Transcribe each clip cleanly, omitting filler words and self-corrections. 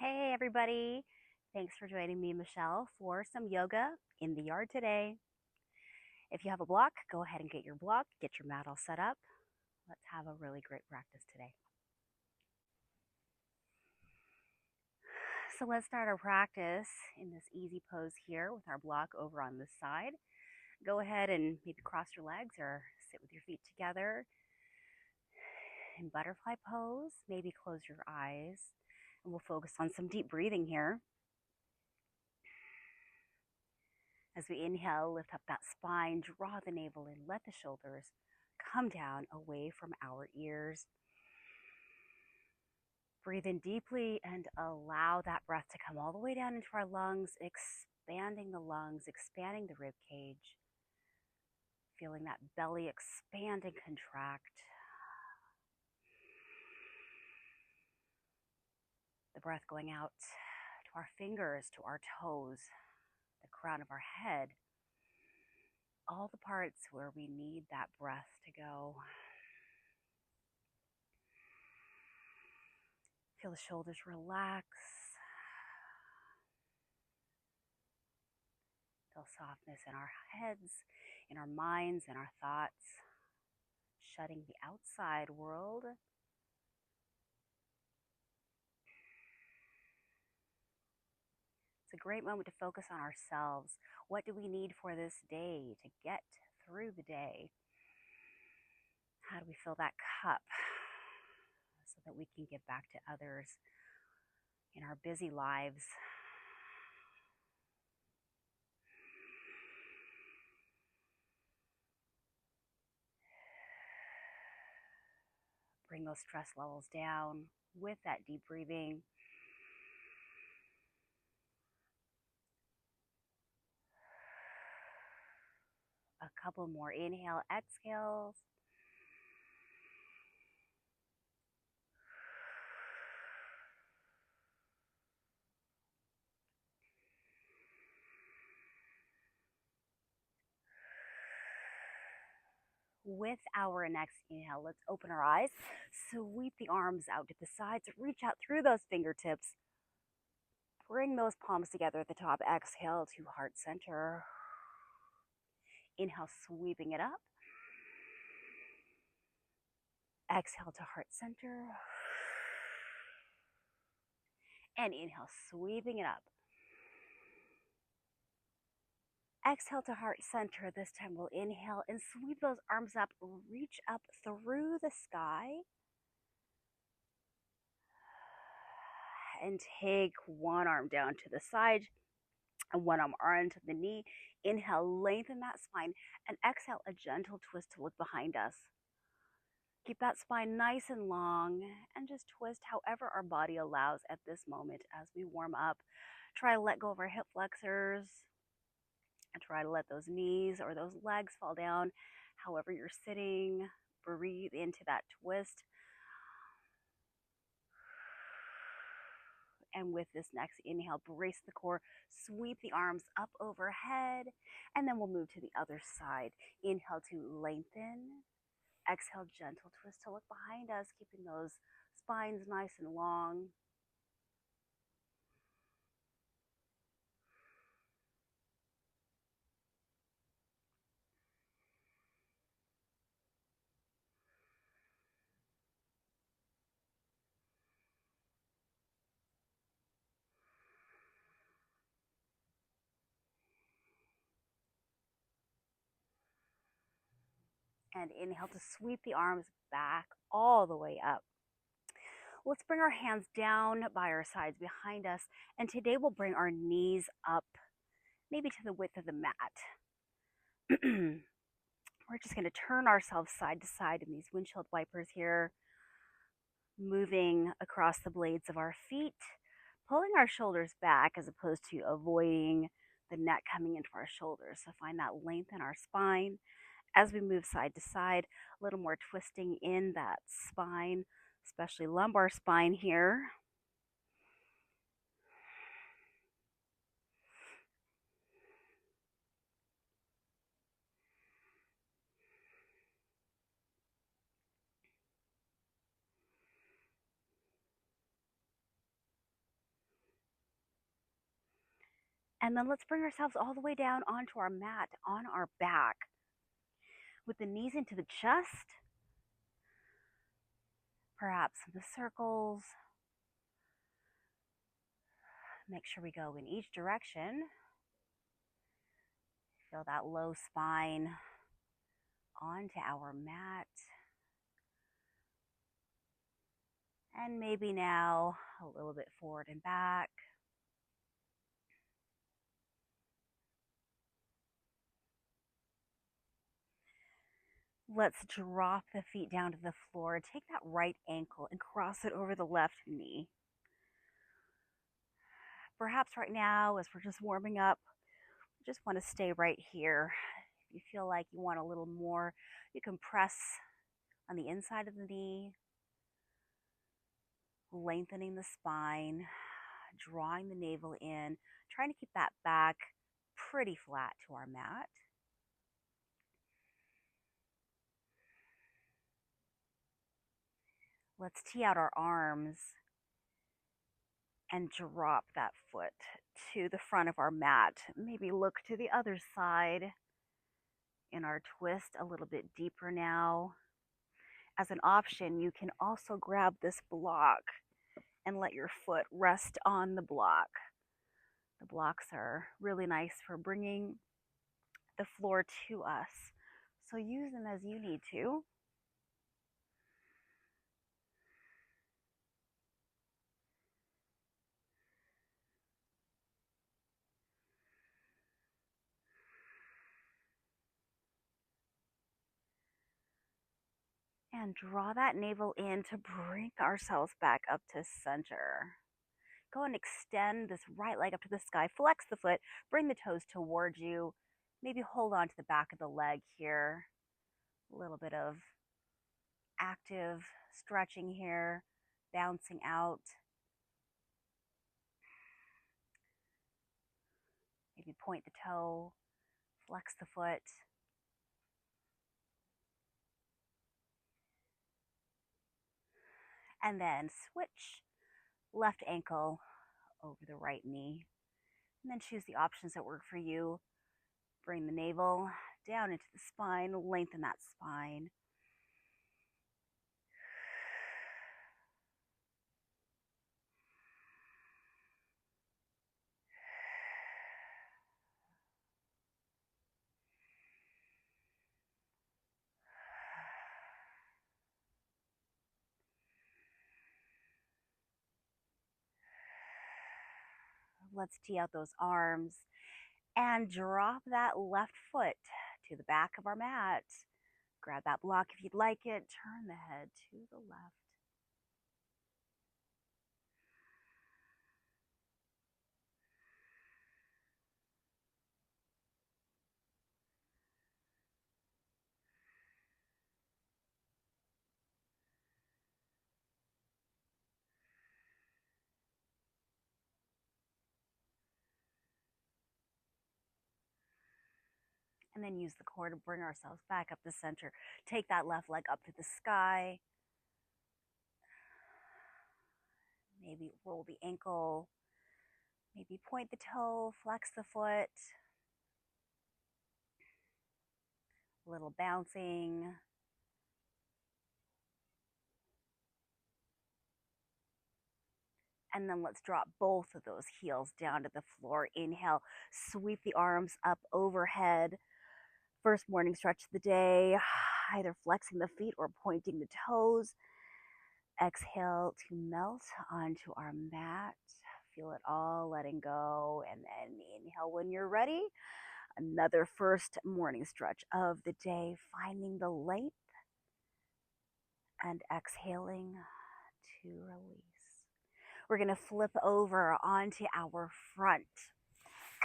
Hey, everybody. Thanks for joining me, Michelle, for some yoga in the yard today. If you have a block, go ahead and get your block, get your mat all set up. Let's have a really great practice today. So let's start our practice in this easy pose here with our block over on this side. Go ahead and maybe cross your legs or sit with your feet together in butterfly pose. Maybe close your eyes and we'll focus on some deep breathing here. As we inhale, lift up that spine, draw the navel in, let the shoulders come down away from our ears. Breathe in deeply and allow that breath to come all the way down into our lungs, expanding the lungs, expanding the rib cage. Feeling that belly expand and contract. The breath going out to our fingers, to our toes, the crown of our head. All the parts where we need that breath to go. Feel the shoulders relax. Feel softness in our heads, in our minds, in our thoughts. Shutting the outside world. It's a great moment to focus on ourselves. What do we need for this day to get through the day? How do we fill that cup so that we can give back to others in our busy lives? Bring those stress levels down with that deep breathing. A couple more inhale, exhales. With our next inhale, let's open our eyes, sweep the arms out to the sides, reach out through those fingertips. Bring those palms together at the top. Exhale to heart center. Inhale, sweeping it up. Exhale to heart center. And inhale, sweeping it up. Exhale to heart center. This time we'll inhale and sweep those arms up. Reach up through the sky. And take one arm down to the side and one arm onto the knee. Inhale, lengthen that spine. And exhale, a gentle twist to look behind us. Keep that spine nice and long and just twist however our body allows at this moment as we warm up. Try to let go of our hip flexors and try to let those knees or those legs fall down. However you're sitting, breathe into that twist. And with this next inhale, brace the core, sweep the arms up overhead, and then we'll move to the other side. Inhale to lengthen. Exhale, gentle twist to look behind us, keeping those spines nice and long. And inhale to sweep the arms back all the way up. Let's bring our hands down by our sides behind us. And today we'll bring our knees up, maybe to the width of the mat. We're just going to turn ourselves side to side in these windshield wipers here, moving across the blades of our feet, pulling our shoulders back as opposed to avoiding the neck coming into our shoulders. So find that length in our spine. As we move side to side, a little more twisting in that spine, especially lumbar spine here. And then let's bring ourselves all the way down onto our mat on our back with the knees into the chest, perhaps some circles. Make sure we go in each direction. Feel that low spine onto our mat. And maybe now a little bit forward and back. Let's drop the feet down to the floor. Take that right ankle and cross it over the left knee. Perhaps right now, as we're just warming up, we just want to stay right here. If you feel like you want a little more, you can press on the inside of the knee, lengthening the spine, drawing the navel in, trying to keep that back pretty flat to our mat. Let's tee out our arms and drop that foot to the front of our mat. Maybe look to the other side in our twist a little bit deeper now. As an option, you can also grab this block and let your foot rest on the block. The blocks are really nice for bringing the floor to us, so use them as you need to. And draw that navel in to bring ourselves back up to center. Go and extend this right leg up to the sky. Flex the foot, bring the toes towards you. Maybe hold on to the back of the leg here. A little bit of active stretching here, bouncing out. Maybe point the toe, flex the foot. And then switch left ankle over the right knee. And then choose the options that work for you. Bring the navel down into the spine, lengthen that spine. Let's tee out those arms and drop that left foot to the back of our mat. Grab that block if you'd like it. Turn the head to the left. And then use the core to bring ourselves back up to center. Take that left leg up to the sky. Maybe roll the ankle. Maybe point the toe, flex the foot. A little bouncing. And then let's drop both of those heels down to the floor. Inhale, sweep the arms up overhead. First morning stretch of the day, either flexing the feet or pointing the toes. Exhale to melt onto our mat. Feel it all letting go. And then inhale when you're ready. Another first morning stretch of the day, finding the length and exhaling to release. We're going to flip over onto our front,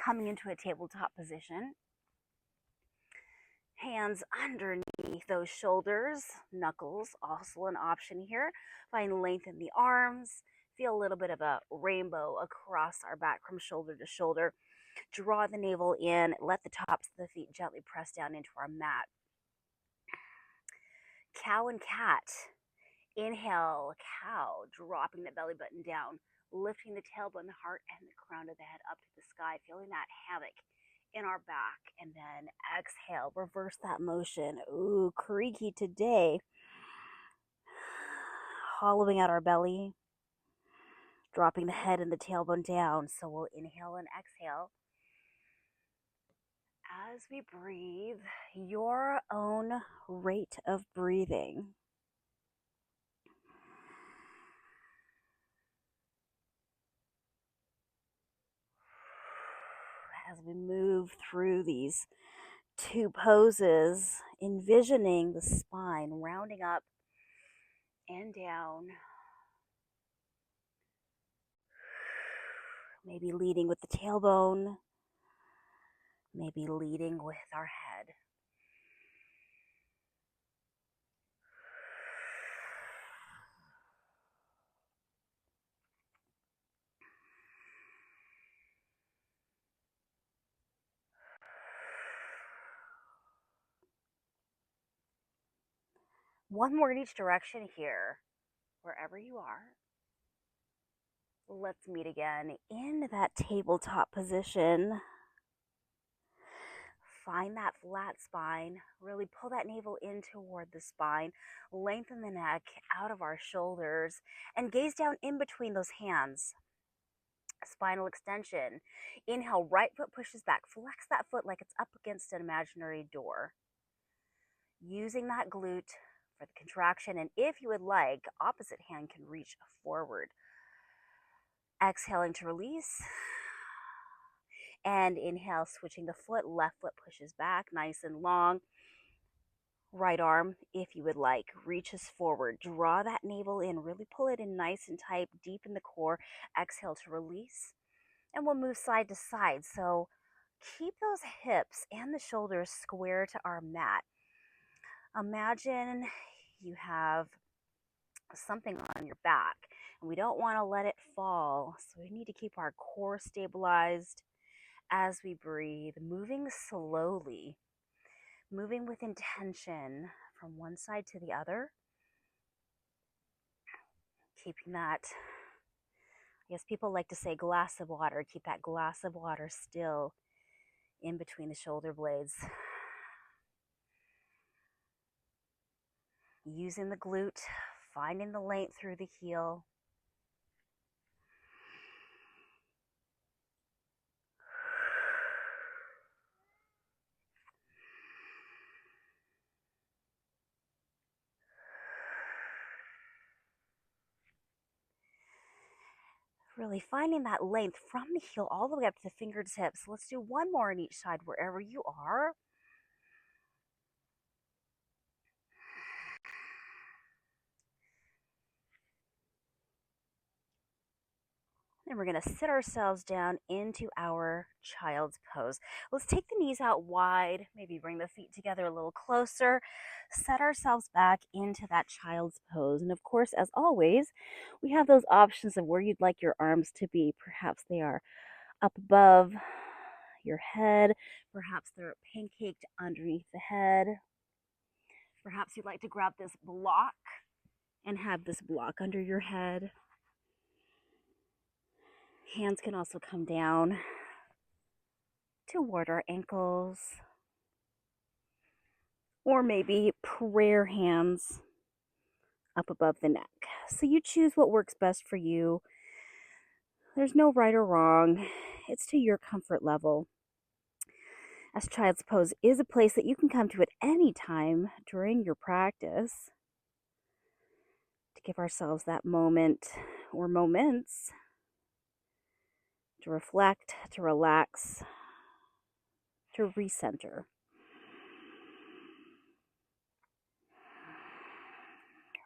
coming into a tabletop position. Hands underneath those shoulders, knuckles, also an option here. Find length in the arms. Feel a little bit of a rainbow across our back from shoulder to shoulder. Draw the navel in. Let the tops of the feet gently press down into our mat. Cow and cat. Inhale, cow, dropping the belly button down. lifting the tailbone, the heart, and the crown of the head up to the sky, feeling that hammock in our back. And then exhale, reverse that motion. Ooh, creaky today. Hollowing out our belly, dropping the head and the tailbone down. So we'll inhale and exhale. As we breathe, your own rate of breathing. As we move through these two poses, envisioning the spine rounding up and down. Maybe leading with the tailbone, maybe leading with our head. One more in each direction here, wherever you are. Let's meet again in that tabletop position. Find that flat spine. Really pull that navel in toward the spine. Lengthen the neck out of our shoulders and gaze down in between those hands. Spinal extension. Inhale, right foot pushes back. Flex that foot like it's up against an imaginary door. Using that glute for the contraction. And if you would like, opposite hand can reach forward. Exhaling to release. And inhale, switching the foot. Left foot pushes back, nice and long. Right arm, if you would like, reaches forward. Draw that navel in. Really pull it in nice and tight, deep in the core. Exhale to release. And we'll move side to side. So keep those hips and the shoulders square to our mat. Imagine you have something on your back, and we don't want to let it fall. So we need to keep our core stabilized as we breathe, moving slowly, moving with intention from one side to the other. Keeping that, I guess people like to say glass of water, keep that glass of water still in between the shoulder blades. Using the glute, finding the length through the heel. Really finding that length from the heel all the way up to the fingertips. Let's do one more on each side wherever you are. And we're going to sit ourselves down into our child's pose. Let's take the knees out wide, maybe bring the feet together a little closer, set ourselves back into that child's pose. And of course, as always, we have those options of where you'd like your arms to be. Perhaps they are up above your head, perhaps they're pancaked underneath the head. Perhaps you'd like to grab this block and have this block under your head. Hands can also come down toward our ankles, or maybe prayer hands up above the neck. So you choose what works best for you. There's no right or wrong. It's to your comfort level. As child's pose is a place that you can come to at any time during your practice to give ourselves that moment or moments to reflect, to relax, to recenter.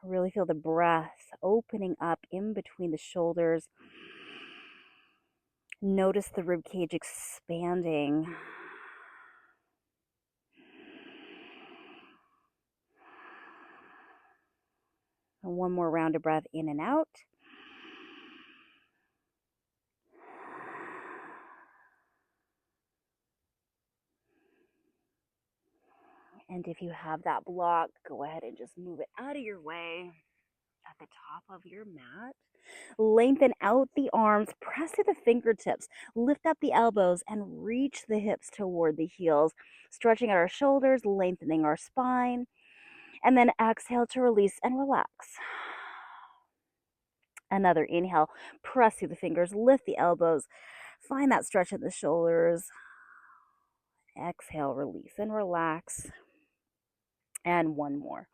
Really feel the breath opening up in between the shoulders. Notice the rib cage expanding. And one more round of breath in and out. And if you have that block, go ahead and just move it out of your way. At the top of your mat. Lengthen out the arms, press to the fingertips, lift up the elbows, and reach the hips toward the heels, stretching out our shoulders, lengthening our spine. And then exhale to release and relax. Another inhale, press through the fingers, lift the elbows, find that stretch in the shoulders. Exhale, release and relax. And one more.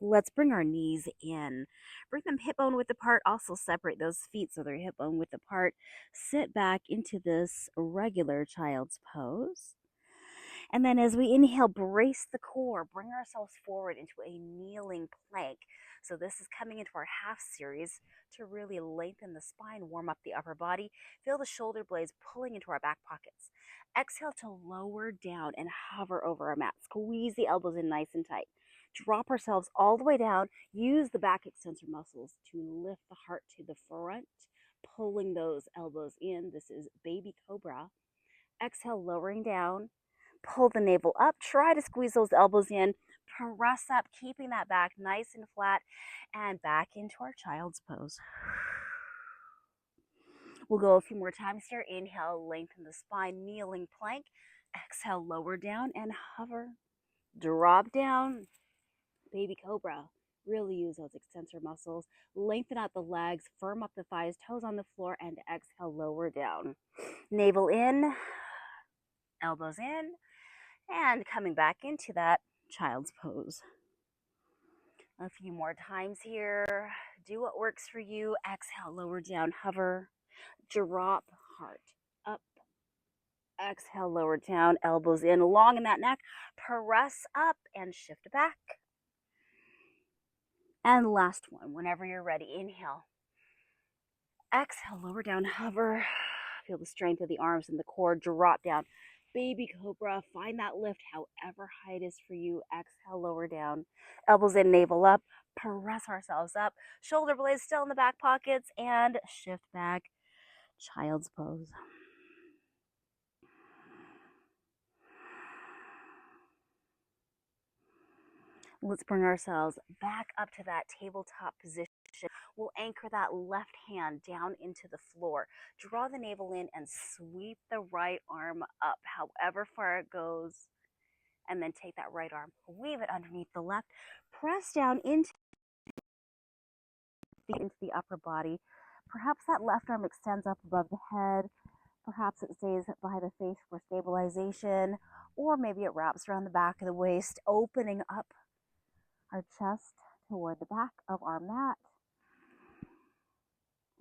Let's bring our knees in. Bring them hip bone width apart. Also separate those feet so they're hip bone width apart. Sit back into this regular child's pose. And then as we inhale, brace the core, bring ourselves forward into a kneeling plank. So this is coming into our half series to really lengthen the spine, warm up the upper body, feel the shoulder blades pulling into our back pockets. Exhale to lower down and hover over our mat. Squeeze the elbows in nice and tight. Drop ourselves all the way down. Use the back extensor muscles to lift the heart to the front, pulling those elbows in. This is baby cobra. Exhale, lowering down. Pull the navel up. Try to squeeze those elbows in. Press up, keeping that back nice and flat. And back into our child's pose. We'll go a few more times here. Inhale, lengthen the spine, kneeling plank. Exhale, lower down and hover. Drop down. Baby cobra. Really use those extensor muscles. Lengthen out the legs, firm up the thighs, toes on the floor, and exhale, lower down. Navel in, elbows in, and coming back into that child's pose. A few more times here. Do what works for you. Exhale, lower down, hover, drop, heart up. Exhale, lower down, elbows in, long in that neck. Press up and shift back. And last one, whenever you're ready, inhale. Exhale, lower down, hover. Feel the strength of the arms and the core. Drop down. Baby cobra, find that lift however high it is for you. Exhale, lower down. Elbows in, navel up. Press ourselves up. Shoulder blades still in the back pockets. And shift back. Child's pose. Let's bring ourselves back up to that tabletop position. We'll anchor that left hand down into the floor. Draw the navel in and sweep the right arm up, however far it goes. And then take that right arm, weave it underneath the left. Press down into the upper body. Perhaps that left arm extends up above the head. Perhaps it stays by the face for stabilization. Or maybe it wraps around the back of the waist, opening up our chest toward the back of our mat.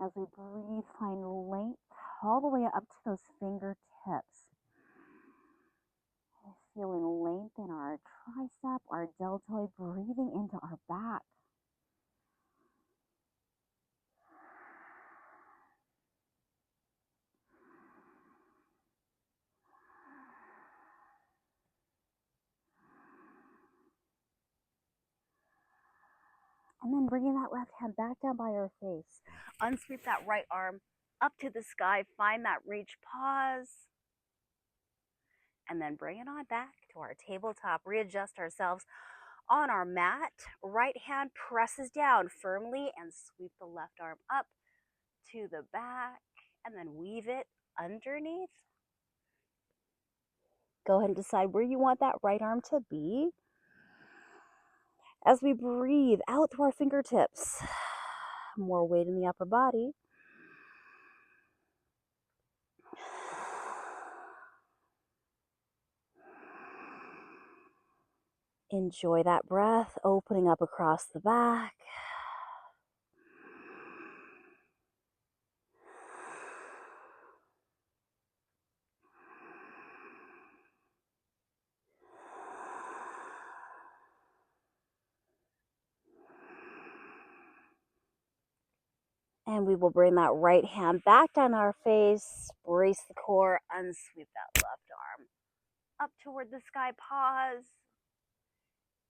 As we breathe, find length all the way up to those fingertips. Feeling length in our tricep, our deltoid, breathing into our back. And then bringing that left hand back down by our face. Unsweep that right arm up to the sky. Find that reach, pause. And then bring it on back to our tabletop. Readjust ourselves on our mat. Right hand presses down firmly and sweep the left arm up to the back. And then weave it underneath. Go ahead and decide where you want that right arm to be. As we breathe out through our fingertips, more weight in the upper body. Enjoy that breath, opening up across the back. And we will bring that right hand back down our face, brace the core, unsweep that left arm up toward the sky, pause,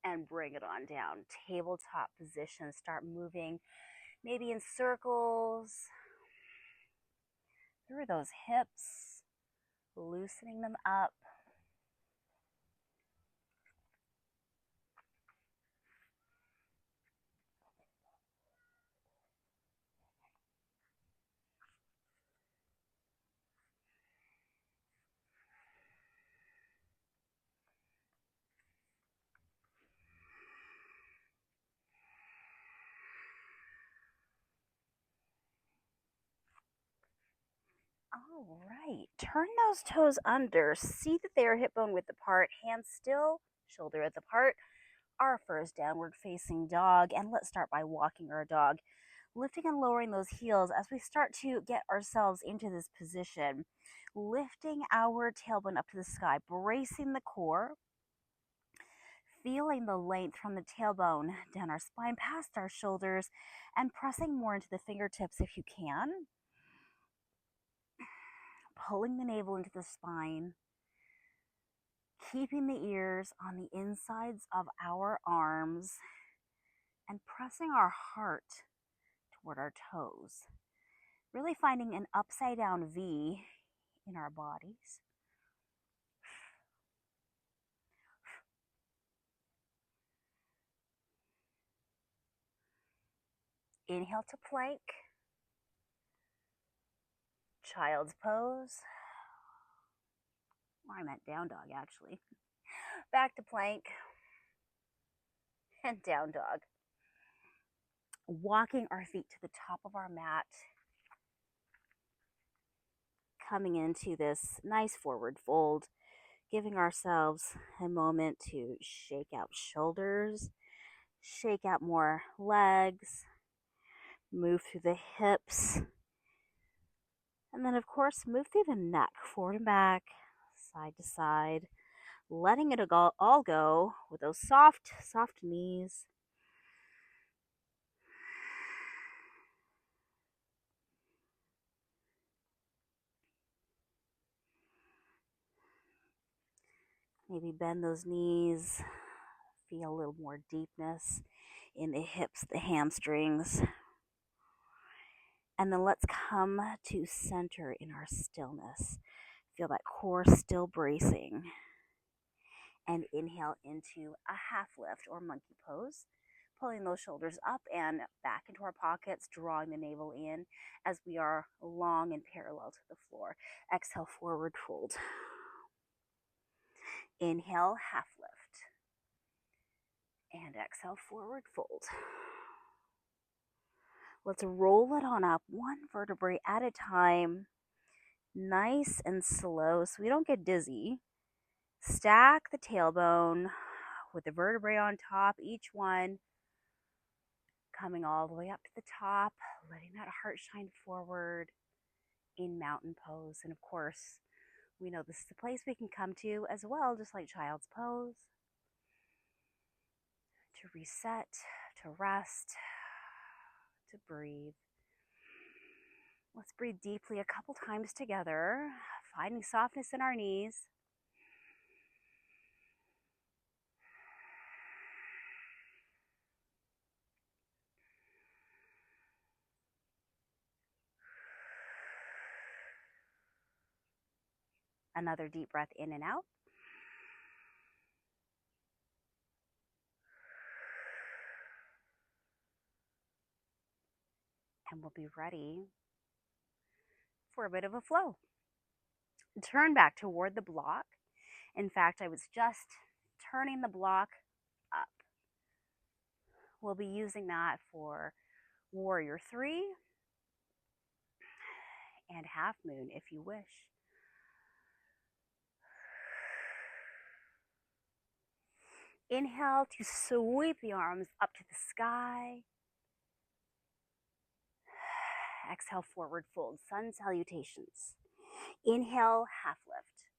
and bring it on down. Tabletop position, start moving maybe in circles through those hips, loosening them up. All right, turn those toes under. See that they are hip bone width apart, hands still, shoulder width apart. Our first downward facing dog, and let's start by walking our dog, lifting and lowering those heels as we start to get ourselves into this position, lifting our tailbone up to the sky, bracing the core, feeling the length from the tailbone down our spine past our shoulders, and pressing more into the fingertips if you can, pulling the navel into the spine, keeping the ears on the insides of our arms, and pressing our heart toward our toes. Really finding an upside down V in our bodies. Inhale to plank, child's pose, or I meant down dog actually. Back to plank and down dog. Walking our feet to the top of our mat, coming into this nice forward fold, giving ourselves a moment to shake out shoulders, shake out more legs, move through the hips, and then, of course, move through the neck, forward and back, side to side, letting it all go with those soft, soft knees. Maybe bend those knees, feel a little more deepness in the hips, the hamstrings. And then let's come to center in our stillness. Feel that core still bracing. And inhale into a half lift or monkey pose, pulling those shoulders up and back into our pockets, drawing the navel in as we are long and parallel to the floor. Exhale, forward fold. Inhale, half lift. And exhale, forward fold. Let's roll it on up one vertebrae at a time, nice and slow so we don't get dizzy. Stack the tailbone with the vertebrae on top, each one coming all the way up to the top, letting that heart shine forward in mountain pose. And of course, we know this is a place we can come to as well, just like child's pose, to reset, to rest, to breathe. Let's breathe deeply a couple times together, finding softness in our knees. Another deep breath in and out. And we'll be ready for a bit of a flow. Turn back toward the block. In fact, I was just turning the block up. We'll be using that for Warrior 3 and Half Moon if you wish. Inhale to sweep the arms up to the sky. Exhale, forward fold, sun salutations. Inhale, half lift.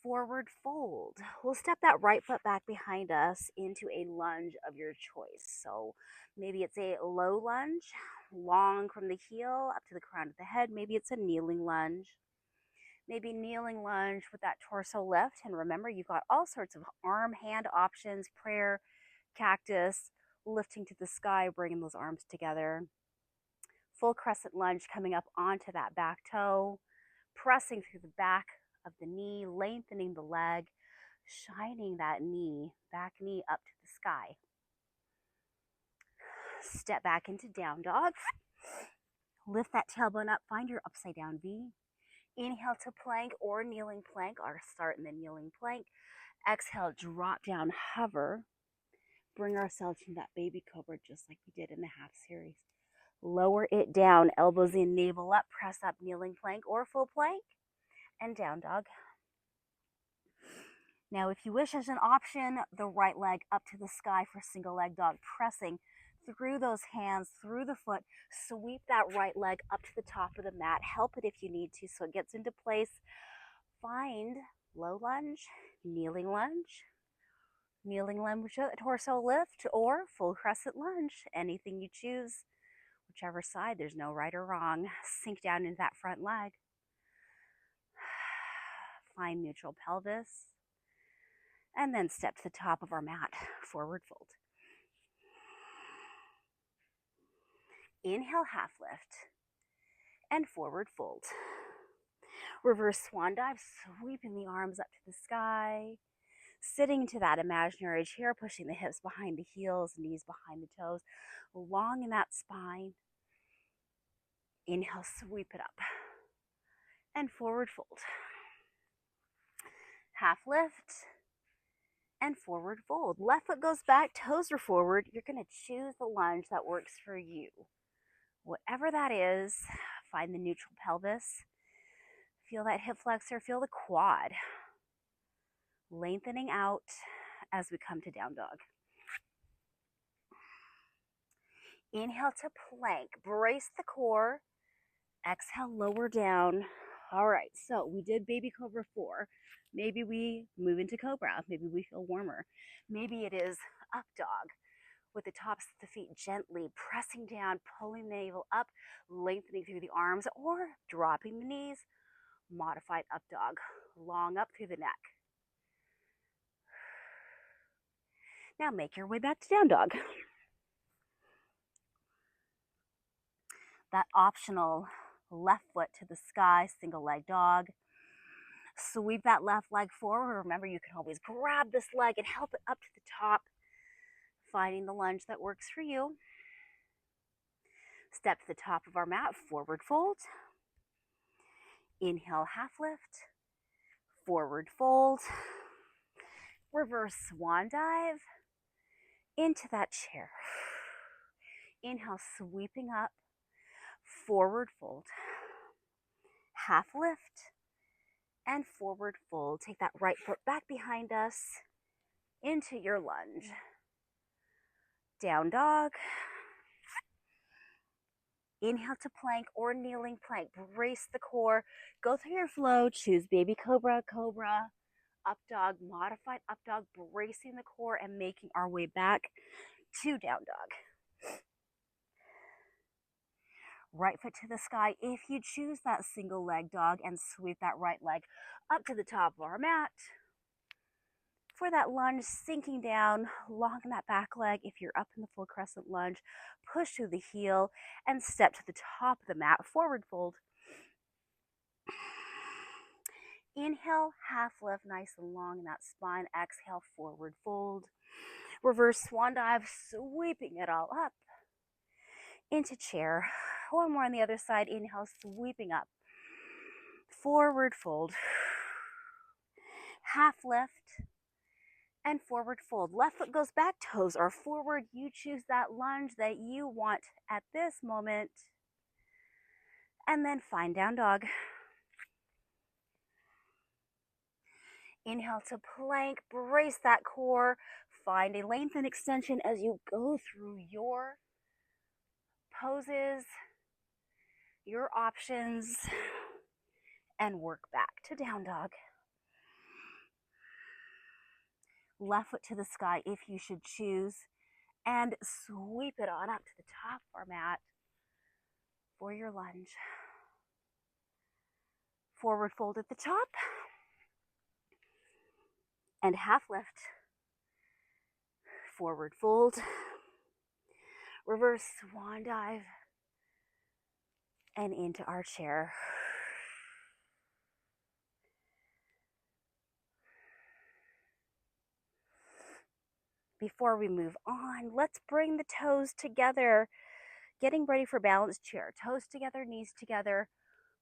Forward fold. We'll step that right foot back behind us into a lunge of your choice. So maybe it's a low lunge, long from the heel up to the crown of the head. Maybe it's a kneeling lunge. Maybe kneeling lunge with that torso lift. And remember, you've got all sorts of arm, hand options, prayer, cactus, lifting to the sky, bringing those arms together. Full crescent lunge coming up onto that back toe, pressing through the back of the knee, lengthening the leg, shining that knee, back knee up to the sky. Step back into down dog. Lift that tailbone up, find your upside down V. Inhale to plank or kneeling plank, or start in the kneeling plank. Exhale, drop down, hover. Bring ourselves into that baby cobra just like we did in the half series. Lower it down, elbows in, navel up, press up, kneeling plank or full plank, and down dog. Now, if you wish as an option, the right leg up to the sky for single leg dog, pressing through those hands, through the foot, sweep that right leg up to the top of the mat. Help it if you need to so it gets into place. Find low lunge, kneeling lunge torso lift, or full crescent lunge, anything you choose. Whichever side, there's no right or wrong. Sink down into that front leg. Find neutral pelvis. And then step to the top of our mat, forward fold. Inhale, half lift, and forward fold. Reverse swan dive, sweeping the arms up to the sky. Sitting to that imaginary chair, pushing the hips behind the heels, knees behind the toes, long in that spine. Inhale, sweep it up, and forward fold. Half lift, and forward fold. Left foot goes back, toes are forward. You're going to choose the lunge that works for you. Whatever that is, find the neutral pelvis. Feel that hip flexor, feel the quad. Lengthening out as we come to down dog. Inhale to plank, brace the core. Exhale, lower down. All right, so we did baby cobra 4. Maybe we move into cobra. Maybe we feel warmer. Maybe it is up dog with the tops of the feet gently pressing down, pulling the navel up, lengthening through the arms, or dropping the knees. Modified up dog, long up through the neck. Now make your way back to down dog. That optional left foot to the sky, single leg dog. Sweep that left leg forward. Remember, you can always grab this leg and help it up to the top, finding the lunge that works for you. Step to the top of our mat, forward fold. Inhale, half lift, forward fold. Reverse swan dive into that chair. Inhale, sweeping up, forward fold. Half lift and forward fold. Take that right foot back behind us into your lunge. Down dog. Inhale to plank or kneeling plank. Brace the core. Go through your flow. Choose baby cobra, cobra, up dog, modified up dog, bracing the core and making our way back to down dog. Right foot to the sky if you choose that single leg dog, and sweep that right leg up to the top of our mat. For that lunge, sinking down, long in that back leg. If you're up in the full crescent lunge, push through the heel and step to the top of the mat, forward fold. Inhale, half lift, nice and long in that spine. Exhale, forward fold. Reverse swan dive, sweeping it all up into chair. One more on the other side. Inhale, sweeping up. Forward fold. Half lift and forward fold. Left foot goes back, toes are forward. You choose that lunge that you want at this moment. And then find down dog. Inhale to plank, brace that core. Find a length and extension as you go through your poses, your options, and work back to down dog. Left foot to the sky if you should choose, and sweep it on up to the top of our mat for your lunge. Forward fold at the top, and half lift. Forward fold, reverse swan dive, and into our chair. Before we move on, let's bring the toes together. Getting ready for balanced chair. Toes together, knees together,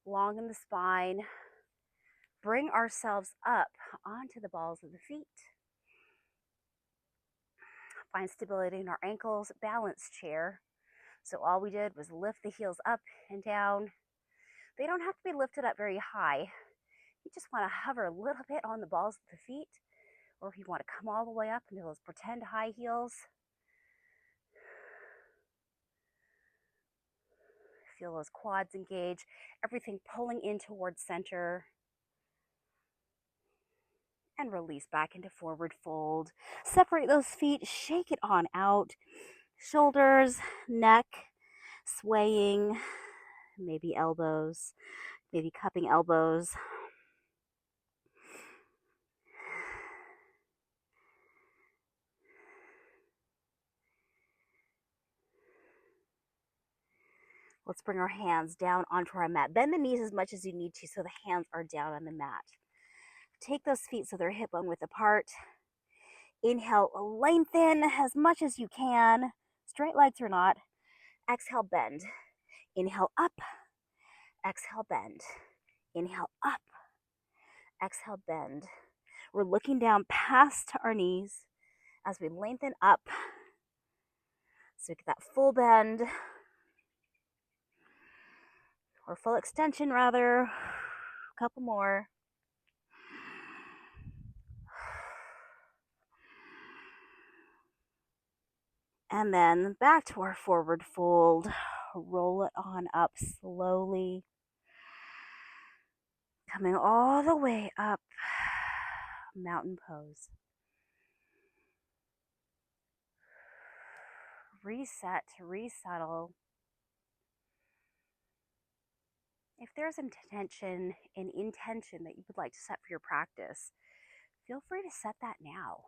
long in the spine. Bring ourselves up onto the balls of the feet. Find stability in our ankles, balanced chair. So all we did was lift the heels up and down. They don't have to be lifted up very high. You just want to hover a little bit on the balls of the feet, or if you want to come all the way up into those pretend high heels. Feel those quads engage, everything pulling in towards center. And release back into forward fold. Separate those feet, shake it on out. Shoulders, neck, swaying, maybe elbows, maybe cupping elbows. Let's bring our hands down onto our mat. Bend the knees as much as you need to so the hands are down on the mat. Take those feet so they're hip bone width apart. Inhale, lengthen as much as you can, straight legs or not. Exhale, bend. Inhale, up. Exhale, bend. Inhale, up. Exhale, bend. We're looking down past our knees as we lengthen up. So we get that full bend, or full extension rather. A couple more. And then back to our forward fold. Roll it on up slowly. Coming all the way up. Mountain pose. Reset, resettle. If there's an intention that you would like to set for your practice, feel free to set that now.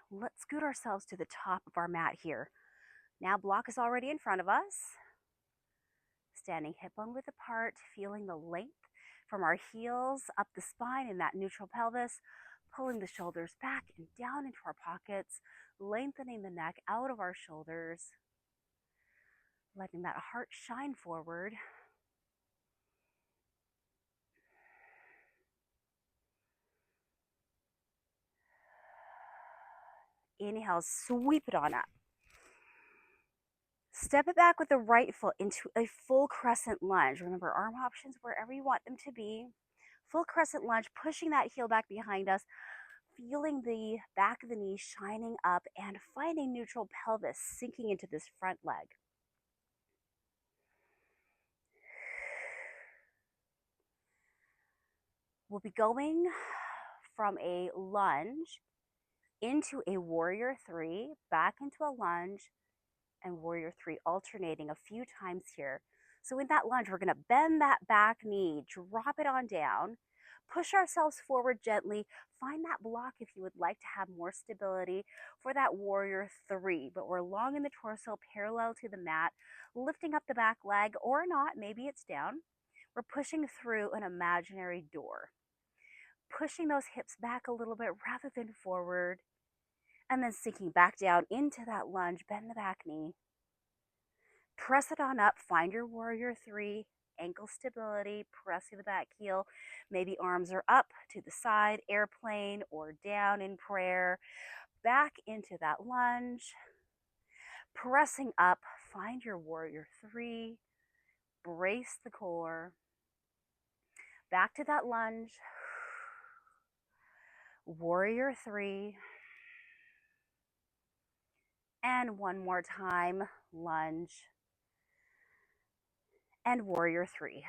Let's scoot ourselves to the top of our mat here. Now block is already in front of us. Standing hip bone width apart, feeling the length from our heels up the spine in that neutral pelvis, pulling the shoulders back and down into our pockets, lengthening the neck out of our shoulders, letting that heart shine forward. Inhale, sweep it on up. Step it back with the right foot into a full crescent lunge. Remember, arm options wherever you want them to be. Full crescent lunge, pushing that heel back behind us, feeling the back of the knee shining up and finding neutral pelvis sinking into this front leg. We'll be going from a lunge into a warrior three, back into a lunge, and warrior three, alternating a few times here. So in that lunge, we're going to bend that back knee, drop it on down, push ourselves forward gently, find that block if you would like to have more stability for that warrior three, but we're long in the torso, parallel to the mat, lifting up the back leg or not, maybe it's down. We're pushing through an imaginary door, pushing those hips back a little bit rather than forward, and then sinking back down into that lunge, bend the back knee. Press it on up, find your warrior three, ankle stability, pressing the back heel. Maybe arms are up to the side, airplane, or down in prayer. Back into that lunge. Pressing up, find your warrior three, brace the core. Back to that lunge. Warrior three. And one more time, lunge. And warrior three.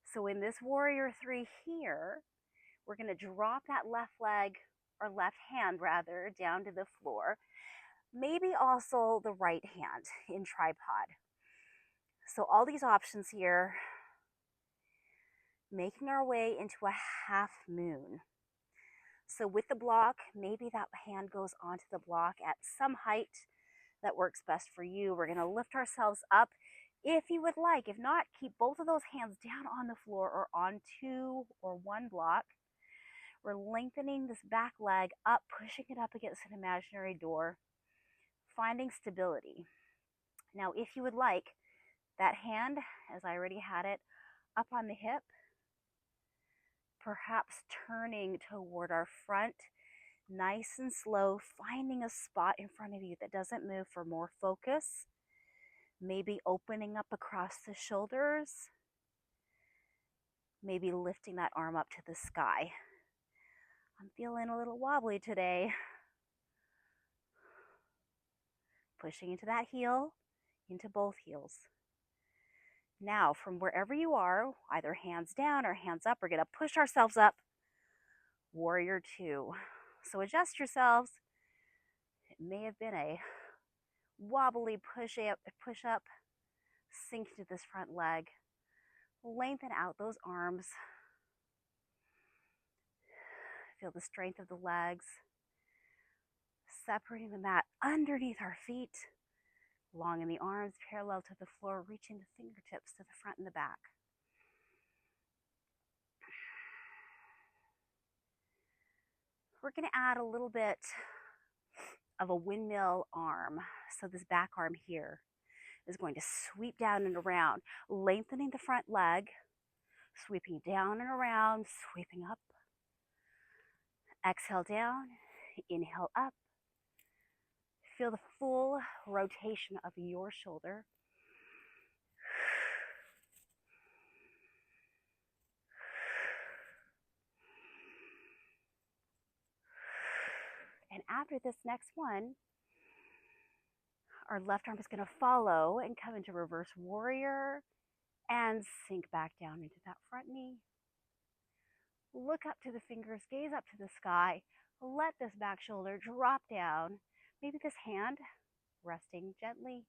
So in this warrior three here, we're going to drop that left leg, or left hand rather, down to the floor. Maybe also the right hand in tripod. So all these options here, making our way into a half moon. So with the block, maybe that hand goes onto the block at some height that works best for you. We're going to lift ourselves up if you would like. If not, keep both of those hands down on the floor or on two or one block. We're lengthening this back leg up, pushing it up against an imaginary door, finding stability. Now, if you would like, that hand, as I already had it, up on the hip, Perhaps turning toward our front, nice and slow, finding a spot in front of you that doesn't move for more focus. Maybe opening up across the shoulders, maybe lifting that arm up to the sky. I'm feeling a little wobbly today. Pushing into that heel, into both heels. Now, from wherever you are, either hands down or hands up, we're going to push ourselves up. Warrior two. So adjust yourselves. It may have been a wobbly push up, sink to this front leg. Lengthen out those arms. Feel the strength of the legs. Separating the mat underneath our feet. Long in the arms, parallel to the floor, reaching the fingertips to the front and the back. We're going to add a little bit of a windmill arm. So this back arm here is going to sweep down and around, lengthening the front leg, sweeping down and around, sweeping up. Exhale down, inhale up. Feel the full rotation of your shoulder. And after this next one, our left arm is going to follow and come into reverse warrior and sink back down into that front knee. Look up to the fingers, gaze up to the sky. Let this back shoulder drop down. Maybe this hand resting gently,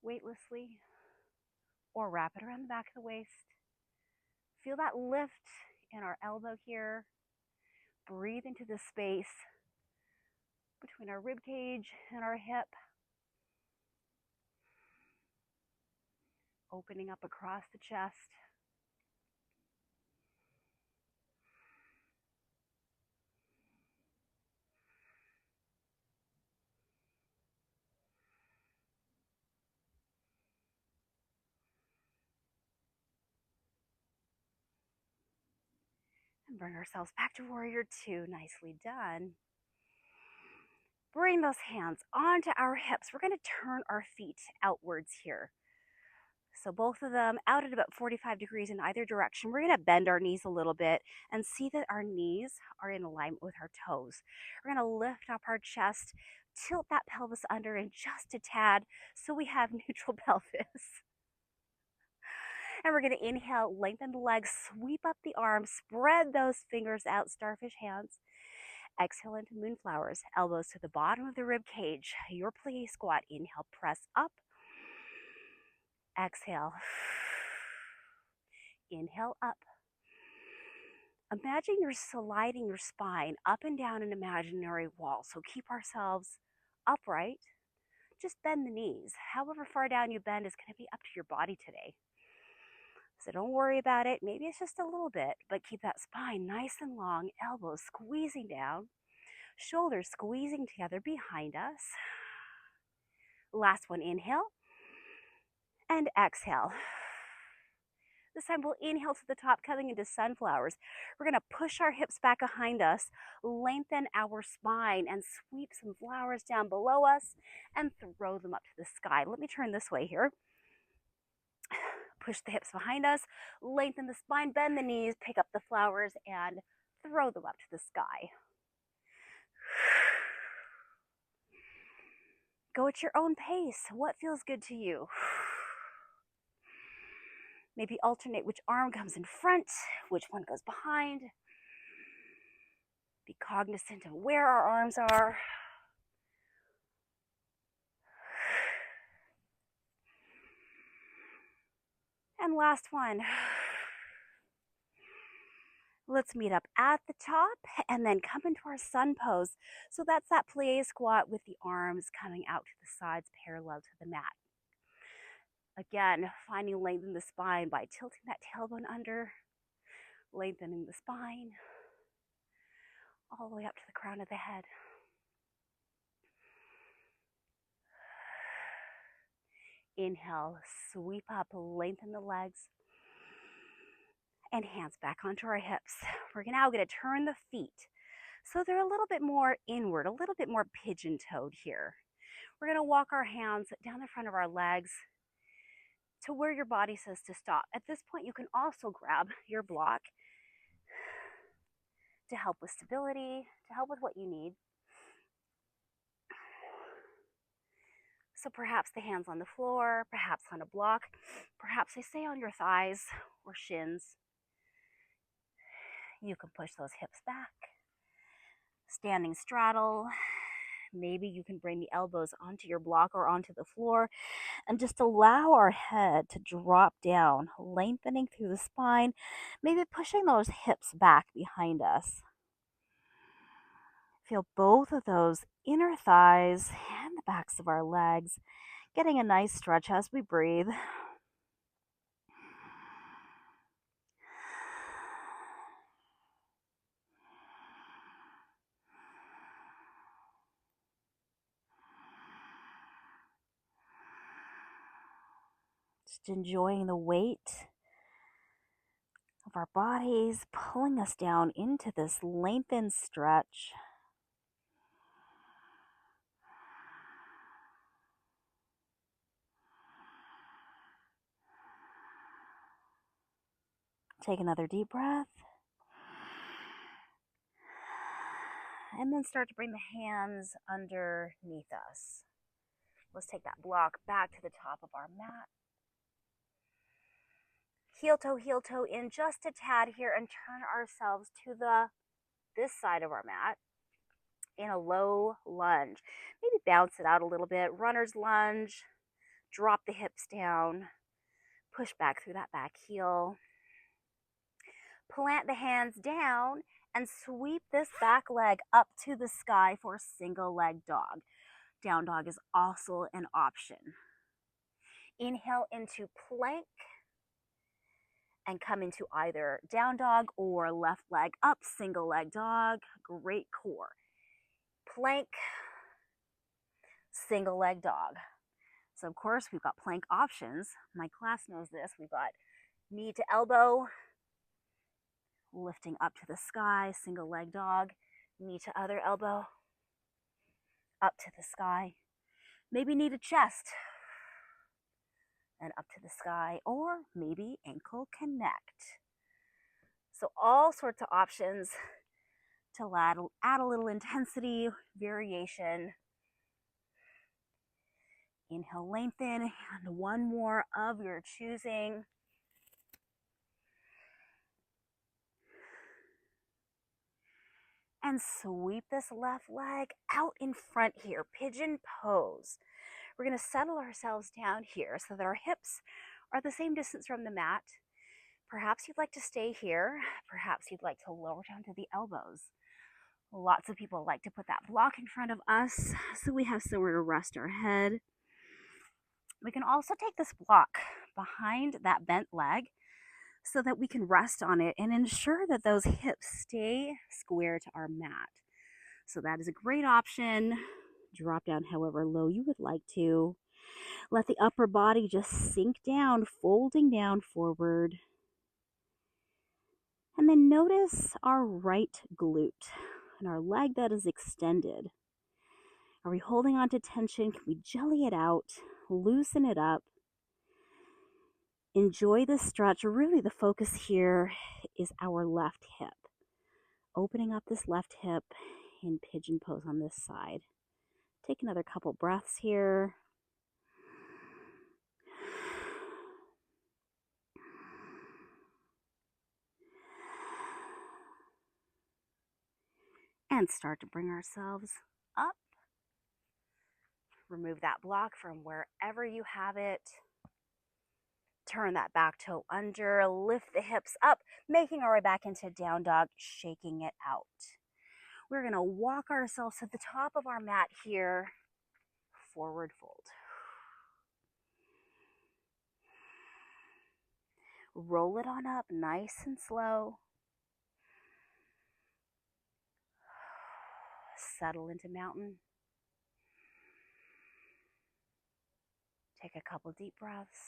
weightlessly, or wrap it around the back of the waist. Feel that lift in our elbow here. Breathe into the space between our rib cage and our hip. Opening up across the chest. And bring ourselves back to warrior two. Nicely done. Bring those hands onto our hips. We're going to turn our feet outwards here. So both of them out at about 45 degrees in either direction. We're going to bend our knees a little bit and see that our knees are in alignment with our toes. We're going to lift up our chest, tilt that pelvis under in just a tad so we have neutral pelvis. And we're going to inhale, lengthen the legs, sweep up the arms, spread those fingers out, starfish hands. Exhale into moonflowers, elbows to the bottom of the rib cage. Your plie squat. Inhale, press up. Exhale. Inhale up. Imagine you're sliding your spine up and down an imaginary wall. So keep ourselves upright. Just bend the knees. However far down you bend is going to be up to your body today. So don't worry about it. Maybe it's just a little bit, but keep that spine nice and long, elbows squeezing down, shoulders squeezing together behind us. Last one, inhale and exhale. This time we'll inhale to the top, coming into sunflowers. We're going to push our hips back behind us, lengthen our spine, and sweep some flowers down below us and throw them up to the sky. Let me turn this way here. Push the hips behind us, lengthen the spine, bend the knees, pick up the flowers, and throw them up to the sky. Go at your own pace. What feels good to you? Maybe alternate which arm comes in front, which one goes behind. Be cognizant of where our arms are. And last one. Let's meet up at the top and then come into our sun pose. So that's that plie squat with the arms coming out to the sides parallel to the mat. Again, finding length in the spine by tilting that tailbone under, lengthening the spine, all the way up to the crown of the head. Inhale, sweep up, lengthen the legs. and hands back onto our hips. We're now going to turn the feet so they're a little bit more inward, a little bit more pigeon-toed here. We're going to walk our hands down the front of our legs to where your body says to stop. At this point, you can also grab your block to help with stability, to help with what you need. So perhaps the hands on the floor, perhaps on a block, perhaps they stay on your thighs or shins. You can push those hips back. Standing straddle. Maybe you can bring the elbows onto your block or onto the floor and just allow our head to drop down, lengthening through the spine, maybe pushing those hips back behind us. Feel both of those inner thighs and the backs of our legs getting a nice stretch as we breathe. Just enjoying the weight of our bodies pulling us down into this lengthened stretch. Take another deep breath. And then start to bring the hands underneath us. Let's take that block back to the top of our mat. Heel toe in just a tad here and turn ourselves to this side of our mat in a low lunge. Maybe bounce it out a little bit. Runner's lunge. Drop the hips down. Push back through that back heel. Plant the hands down and sweep this back leg up to the sky for single leg dog. Down dog is also an option. Inhale into plank and come into either down dog or left leg up, single leg dog. Great core. Plank, single leg dog. So of course we've got plank options. My class knows this. We've got knee to elbow, lifting up to the sky, single leg dog, knee to other elbow, up to the sky. Maybe knee to chest and up to the sky, or maybe ankle connect. So all sorts of options to add a little intensity, variation. Inhale, lengthen, and one more of your choosing. And sweep this left leg out in front here, pigeon pose. We're going to settle ourselves down here so that our hips are the same distance from the mat. Perhaps you'd like to stay here. Perhaps you'd like to lower down to the elbows. Lots of people like to put that block in front of us so we have somewhere to rest our head. We can also take this block behind that bent leg so that we can rest on it and ensure that those hips stay square to our mat. So that is a great option. Drop down however low you would like to. Let the upper body just sink down, folding down forward. And then notice our right glute and our leg that is extended. Are we holding on to tension? Can we jelly it out? Loosen it up. Enjoy the stretch. Really, the focus here is our left hip. Opening up this left hip in pigeon pose on this side. Take another couple breaths here. And start to bring ourselves up. Remove that block from wherever you have it. Turn that back toe under, lift the hips up, making our way back into down dog, shaking it out. We're going to walk ourselves to the top of our mat here, forward fold. Roll it on up nice and slow. Settle into mountain. Take a couple deep breaths.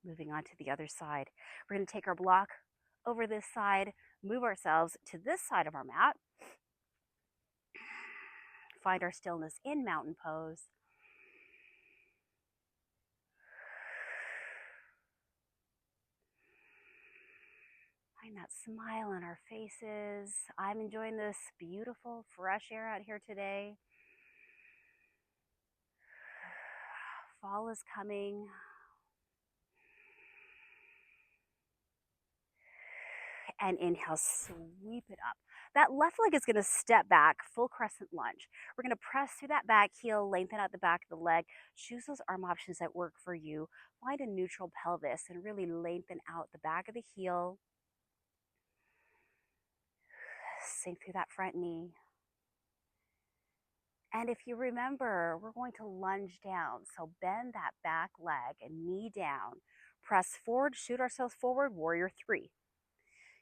Moving on to the other side. We're going to take our block over this side, move ourselves to this side of our mat, find our stillness in mountain pose. Find that smile on our faces. I'm enjoying this beautiful, fresh air out here today. Fall is coming. And inhale, sweep it up. That left leg is going to step back, full crescent lunge. We're going to press through that back heel, lengthen out the back of the leg. Choose those arm options that work for you. Find a neutral pelvis and really lengthen out the back of the heel. Sink through that front knee. And if you remember, we're going to lunge down. So bend that back leg and knee down. Press forward, shoot ourselves forward, warrior three.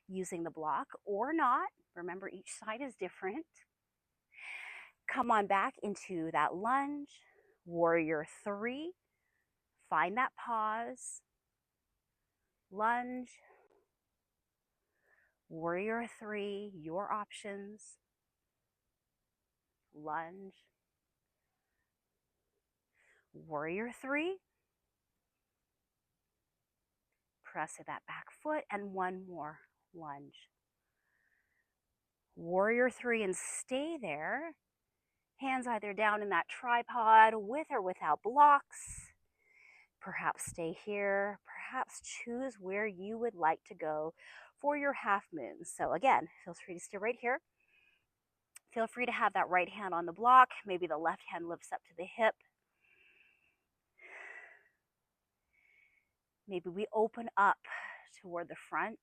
Using the block or not. Remember, each side is different. Come on back into that lunge, warrior three. Find that pause, lunge, warrior three, your options, lunge, warrior three. Press to that back foot and one more, lunge. Warrior three and stay there. Hands either down in that tripod with or without blocks. Perhaps stay here. Perhaps choose where you would like to go for your half moon. So again, feel free to stay right here. Feel free to have that right hand on the block. Maybe the left hand lifts up to the hip. Maybe we open up toward the front.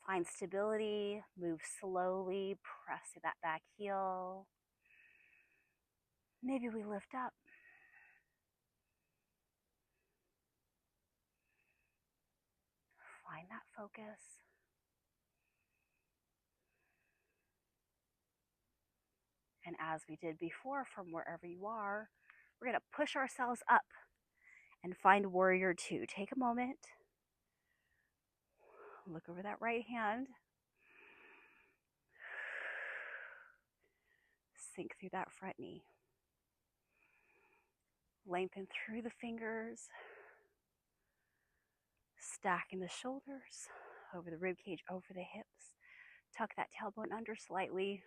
Find stability, move slowly, press to that back heel. Maybe we lift up. Find that focus. And as we did before, from wherever you are, we're going to push ourselves up and find warrior two. Take a moment. Look over that right hand. Sink through that front knee. Lengthen through the fingers. Stacking the shoulders over the rib cage, over the hips. Tuck that tailbone under slightly.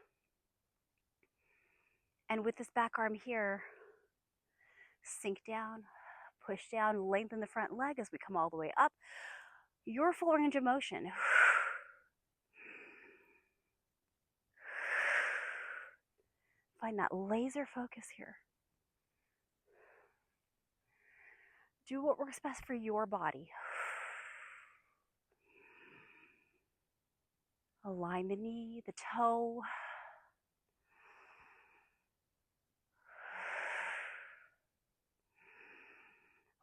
And with this back arm here, sink down, push down, lengthen the front leg as we come all the way up. Your full range of motion. Find that laser focus here. Do what works best for your body. Align the knee, the toe.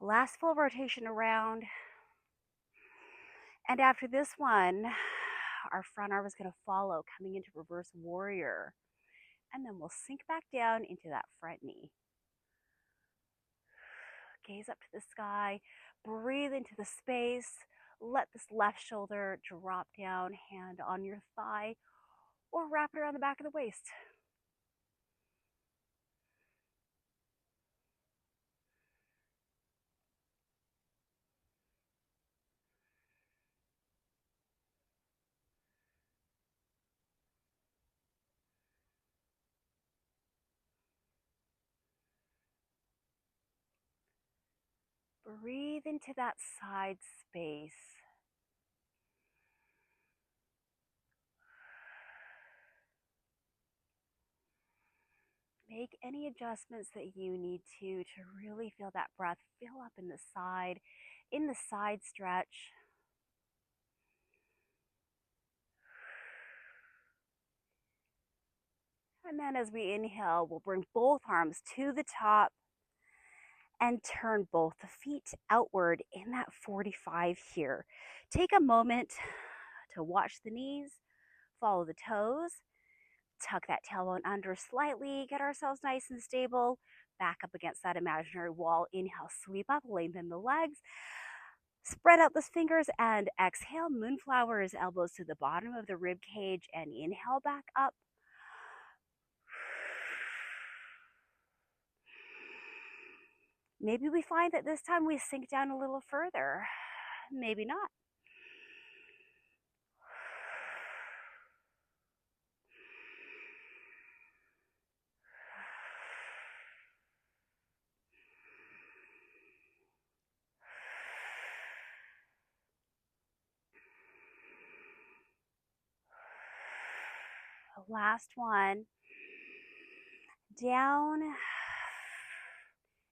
Last full rotation around. And after this one, our front arm is going to follow, coming into reverse warrior. And then we'll sink back down into that front knee. Gaze up to the sky, breathe into the space. Let this left shoulder drop down, hand on your thigh, or wrap it around the back of the waist. Breathe into that side space. Make any adjustments that you need to really feel that breath fill up in the side stretch. And then as we inhale, we'll bring both arms to the top and turn both the feet outward in that 45 here. Take a moment to watch the knees, follow the toes, tuck that tailbone under slightly, get ourselves nice and stable, back up against that imaginary wall. Inhale, sweep up, lengthen the legs. Spread out those fingers and exhale, moonflowers, elbows to the bottom of the rib cage, and inhale back up. Maybe we find that this time we sink down a little further. Maybe not. Last one. Down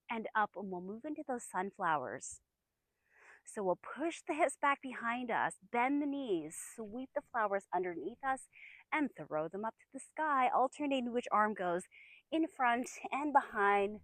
and up, and we'll move into those sunflowers. So we'll push the hips back behind us, bend the knees, sweep the flowers underneath us, and throw them up to the sky, alternating which arm goes in front and behind.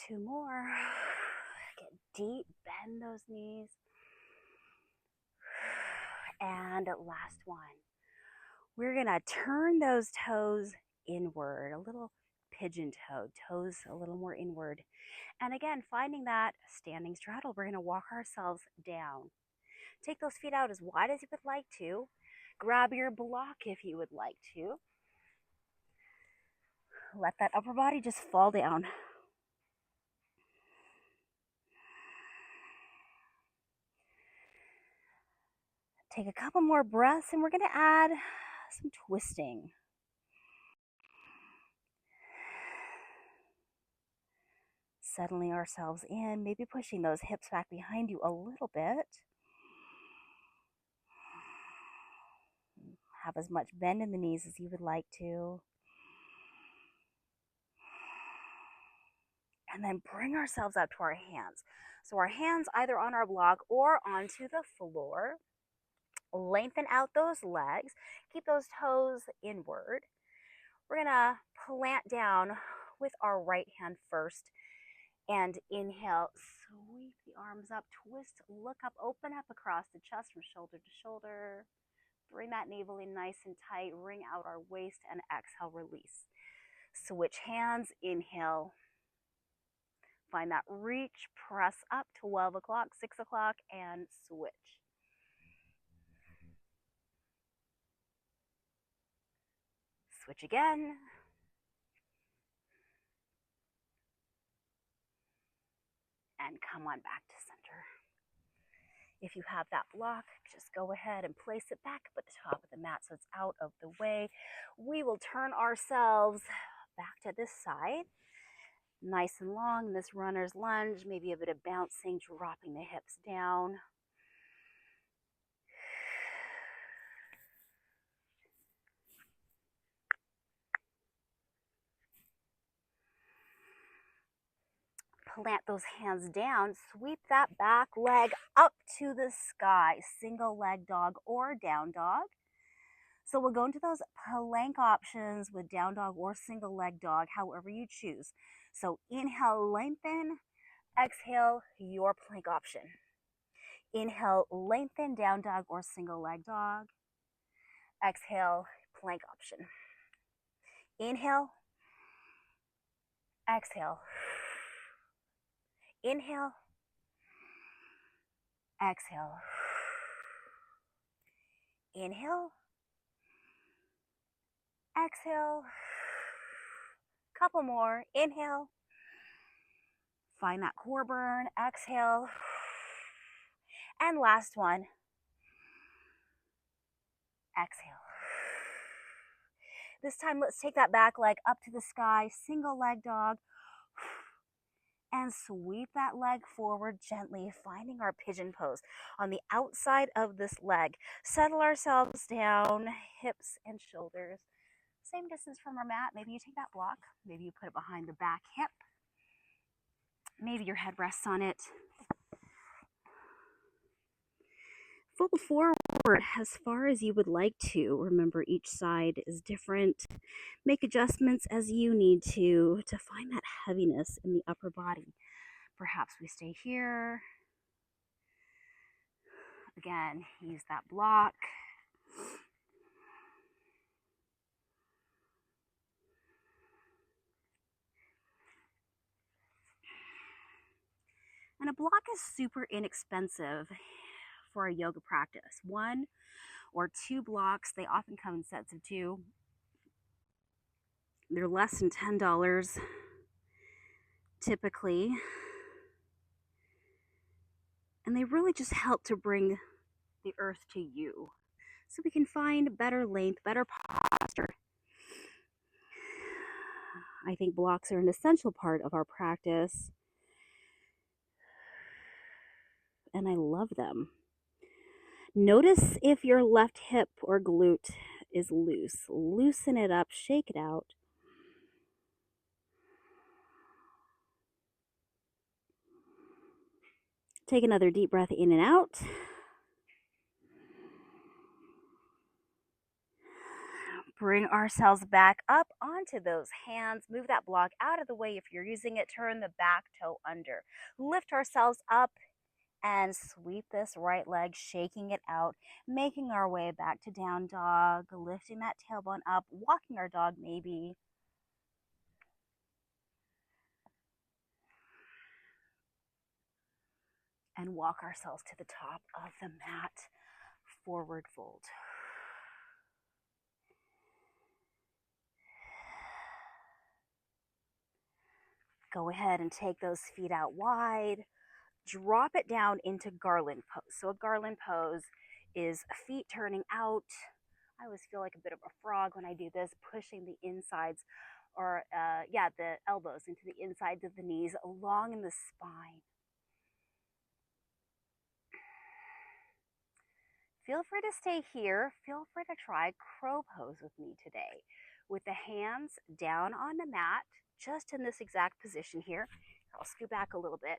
Two more. Get deep, bend those knees. And last one. We're gonna turn those toes inward, a little pigeon toe, toes a little more inward. And again, finding that standing straddle, we're gonna walk ourselves down. Take those feet out as wide as you would like to. Grab your block if you would like to. Let that upper body just fall down. Take a couple more breaths and we're gonna add some twisting. Settling ourselves in, maybe pushing those hips back behind you a little bit. Have as much bend in the knees as you would like to. And then bring ourselves up to our hands. So our hands either on our block or onto the floor. Lengthen out those legs. Keep those toes inward. We're gonna plant down with our right hand first. And inhale, sweep the arms up, twist, look up, open up across the chest from shoulder to shoulder. Bring that navel in nice and tight, wring out our waist, and exhale, release. Switch hands, inhale. Find that reach, press up, 12 o'clock, 6 o'clock, and switch. Switch again. And come on back to center. If you have that block, just go ahead and place it back up at the top of the mat so it's out of the way. We will turn ourselves back to this side. Nice and long, this runner's lunge, maybe a bit of bouncing, dropping the hips down. Plant those hands down, sweep that back leg up to the sky, single leg dog or down dog. So we'll go into those plank options with down dog or single leg dog, however you choose. So inhale, lengthen, exhale, your plank option. Inhale, lengthen, down dog or single leg dog. Exhale, plank option. Inhale, exhale. Inhale, exhale. Inhale, exhale. Couple more. Inhale. Find that core burn. Exhale. And last one. Exhale. This time, let's take that back leg up to the sky. Single leg dog. And sweep that leg forward gently, finding our pigeon pose on the outside of this leg. Settle ourselves down, hips and shoulders. Same distance from our mat. Maybe you take that block. Maybe you put it behind the back hip. Maybe your head rests on it. Fold forward as far as you would like to. Remember, each side is different. Make adjustments as you need to find that heaviness in the upper body. Perhaps we stay here. Again, use that block. And a block is super inexpensive for a yoga practice. 1 or 2 blocks, they often come in sets of 2. They're less than $10 typically. And they really just help to bring the earth to you so we can find better length, better posture. I think blocks are an essential part of our practice, and I love them. Notice if your left hip or glute is loose. Loosen it up, shake it out. Take another deep breath in and out. Bring ourselves back up onto those hands. Move that block out of the way if you're using it. Turn the back toe under. Lift ourselves up and sweep this right leg, shaking it out, making our way back to down dog, lifting that tailbone up, walking our dog maybe. And walk ourselves to the top of the mat, forward fold. Go ahead and take those feet out wide. Drop it down into garland pose. So a garland pose is feet turning out. I always feel like a bit of a frog when I do this, pushing the insides or the elbows into the insides of the knees along in the spine. Feel free to stay here. Feel free to try crow pose with me today with the hands down on the mat, just in this exact position here. I'll scoot back a little bit.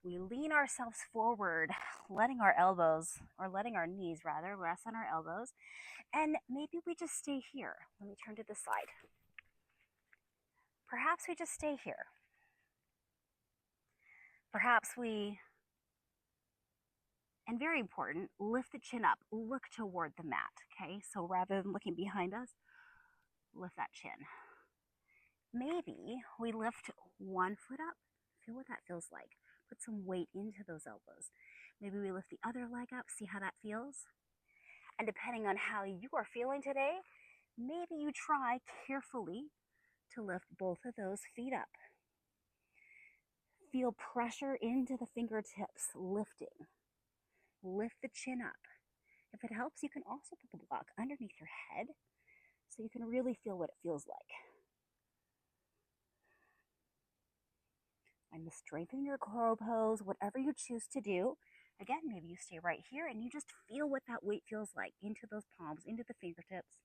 We lean ourselves forward, letting our knees rather, rest on our elbows. And maybe we just stay here. Let me turn to the side. Perhaps we just stay here. Perhaps we, and very important, lift the chin up, look toward the mat, okay? So rather than looking behind us, lift that chin. Maybe we lift one foot up, feel what that feels like. Put some weight into those elbows. Maybe we lift the other leg up, see how that feels. And depending on how you are feeling today, maybe you try carefully to lift both of those feet up. Feel pressure into the fingertips, lifting. Lift the chin up. If it helps, you can also put the block underneath your head so you can really feel what it feels like. And strengthen your crow pose, whatever you choose to do. Again, maybe you stay right here and you just feel what that weight feels like into those palms, into the fingertips.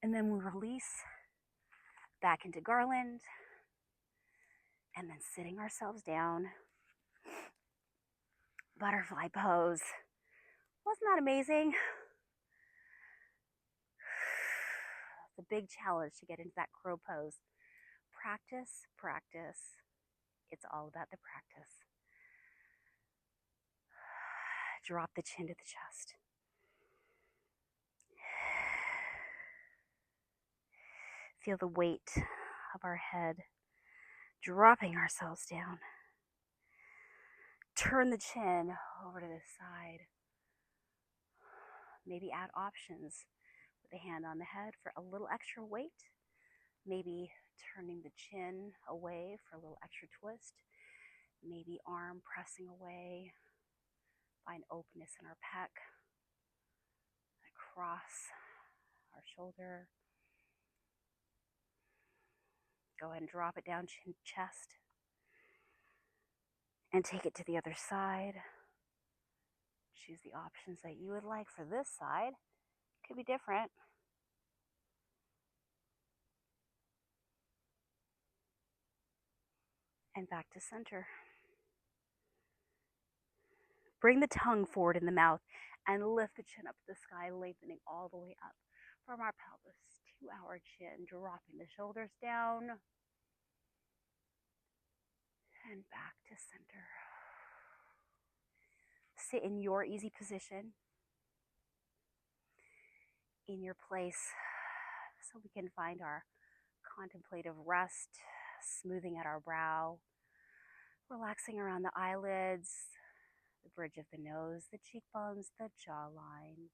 And then we release back into garland. And then sitting ourselves down. Butterfly pose. Wasn't that amazing? It's a big challenge to get into that crow pose. Practice, practice. It's all about the practice. Drop the chin to the chest. Feel the weight of our head dropping ourselves down. Turn the chin over to the side. Maybe add options with a hand on the head for a little extra weight. Maybe turning the chin away for a little extra twist. Maybe arm pressing away. Find openness in our pec. Across our shoulder. Go ahead and drop it down chin, chest. And take it to the other side. Choose the options that you would like for this side. Could be different. And back to center. Bring the tongue forward in the mouth and lift the chin up to the sky, lengthening all the way up from our pelvis to our chin, dropping the shoulders down and back to center. Sit in your easy position, in your place, so we can find our contemplative rest, smoothing at our brow, relaxing around the eyelids, the bridge of the nose, the cheekbones, the jawline.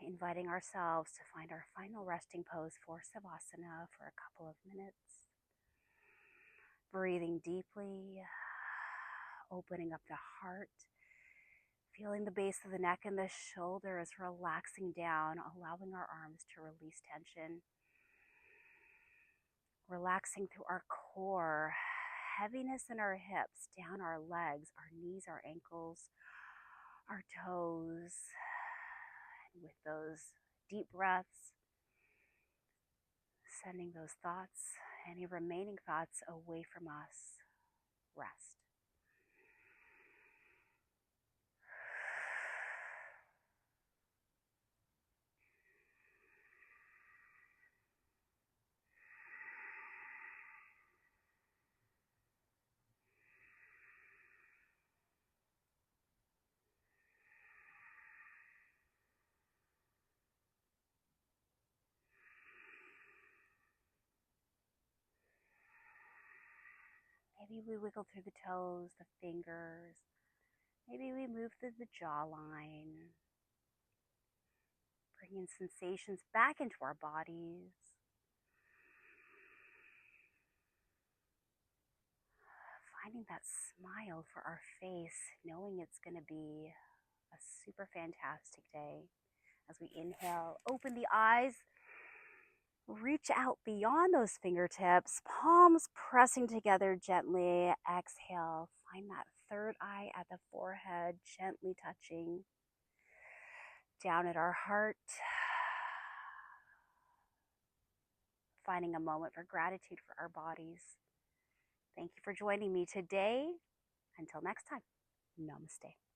Inviting ourselves to find our final resting pose for Savasana for a couple of minutes. Breathing deeply, opening up the heart, feeling the base of the neck and the shoulders relaxing down, allowing our arms to release tension. Relaxing through our core, heaviness in our hips, down our legs, our knees, our ankles, our toes. And with those deep breaths, sending those thoughts, any remaining thoughts away from us. Rest. Maybe we wiggle through the toes, the fingers. Maybe we move through the jawline, bringing sensations back into our bodies. Finding that smile for our face, knowing it's going to be a super fantastic day. As we inhale, open the eyes, reach out beyond those fingertips, palms pressing together gently. Exhale, find that third eye at the forehead, gently touching down at our heart. Finding a moment for gratitude for our bodies. Thank you for joining me today. Until next time, namaste.